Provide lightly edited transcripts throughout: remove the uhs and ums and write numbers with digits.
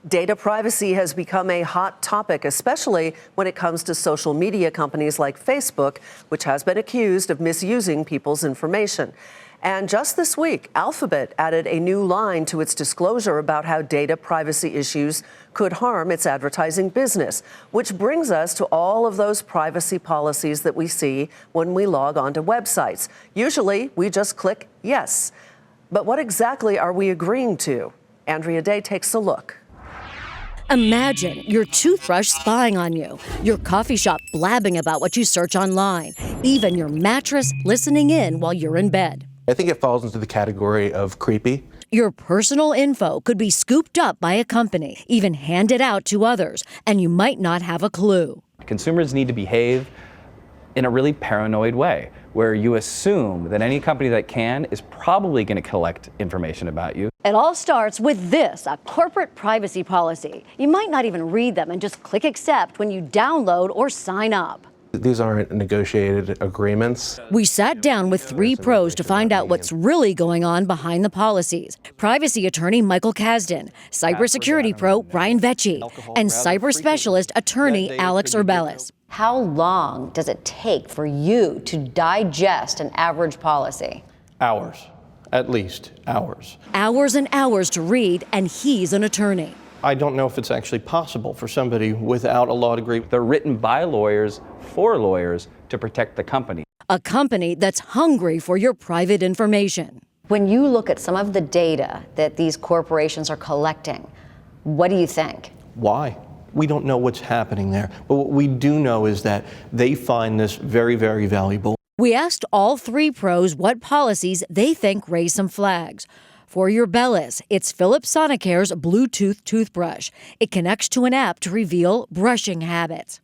Data privacy has become a hot topic, especially when it comes to social media companies like Facebook, which has been accused of misusing people's information. And just this week, Alphabet added a new line to its disclosure about how data privacy issues could harm its advertising business, which brings us to all of those privacy policies that we see when we log onto websites. Usually, we just click yes. But what exactly are we agreeing to? Andrea Day takes a look. Imagine your toothbrush spying on you, your coffee shop blabbing about what you search online, even your mattress listening in while you're in bed. I think it falls into the category of creepy. Your personal info could be scooped up by a company, even handed out to others, and you might not have a clue. Consumers need to behave in a really paranoid way, where you assume that any company that can is probably going to collect information about you. It all starts with this, a corporate privacy policy. You might not even read them and just click accept when you download or sign up. These aren't negotiated agreements. We sat down with 3 pros to find out what's really going on behind the policies. Privacy attorney Michael Kasdan, cybersecurity pro Brian Vecchi, and cyber specialist attorney Alex Urbelis. How long does it take for you to digest an average policy? Hours, at least hours. Hours and hours to read, and he's an attorney. I don't know if it's actually possible for somebody without a law degree. They're written by lawyers for lawyers to protect the company. A company that's hungry for your private information. When you look at some of the data that these corporations are collecting, what do you think? Why? We don't know what's happening there. But what we do know is that they find this very, very valuable. We asked all 3 pros what policies they think raise some flags. For your Urbelis, it's Philips Sonicare's Bluetooth toothbrush. It connects to an app to reveal brushing habits.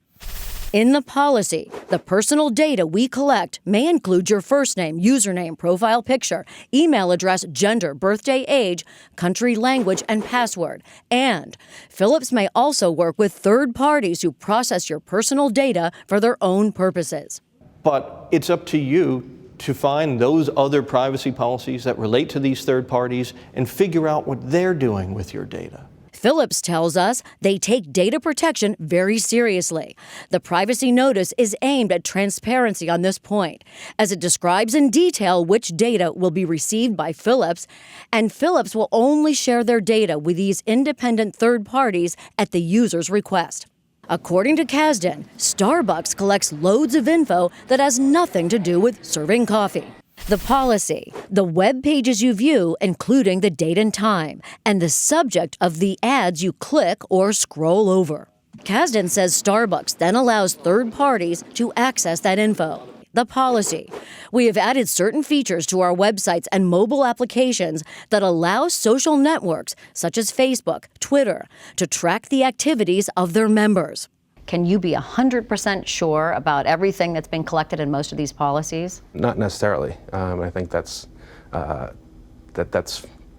In the policy, the personal data we collect may include your first name, username, profile picture, email address, gender, birthday, age, country, language, and password. And Philips may also work with third parties who process your personal data for their own purposes. But it's up to you to find those other privacy policies that relate to these third parties and figure out what they're doing with your data. Philips tells us they take data protection very seriously. The privacy notice is aimed at transparency on this point, as it describes in detail which data will be received by Philips, and Philips will only share their data with these independent third parties at the user's request. According to Kasdan, Starbucks collects loads of info that has nothing to do with serving coffee. The policy, the web pages you view, including the date and time, and the subject of the ads you click or scroll over. Kasdan says Starbucks then allows third parties to access that info. The policy. We have added certain features to our websites and mobile applications that allow social networks, such as Facebook, Twitter, to track the activities of their members. Can you be 100% sure about everything that's been collected in most of these policies? Not necessarily. I think that's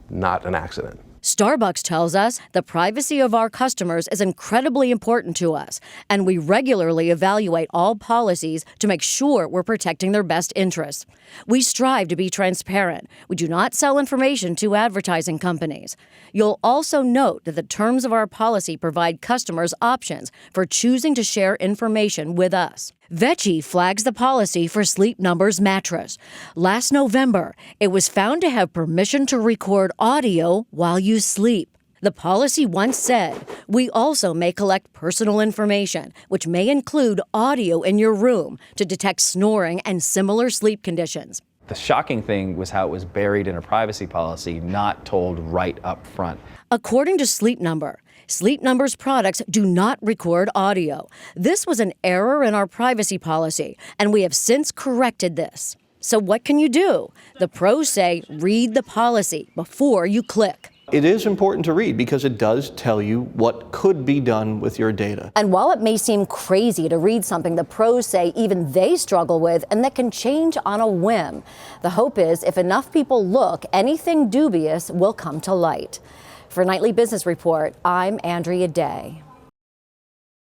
not an accident. Starbucks tells us the privacy of our customers is incredibly important to us, and we regularly evaluate all policies to make sure we're protecting their best interests. We strive to be transparent. We do not sell information to advertising companies. You'll also note that the terms of our policy provide customers options for choosing to share information with us. Vecchi flags the policy for Sleep Number's mattress. Last November, it was found to have permission to record audio while you sleep. The policy once said, we also may collect personal information, which may include audio in your room to detect snoring and similar sleep conditions. The shocking thing was how it was buried in a privacy policy, not told right up front. According to Sleep Number's products do not record audio. This was an error in our privacy policy, and we have since corrected this. So what can you do? The pros say read the policy before you click. It is important to read because it does tell you what could be done with your data. And while it may seem crazy to read something the pros say even they struggle with and that can change on a whim, the hope is if enough people look, anything dubious will come to light. For Nightly Business Report, I'm Andrea Day.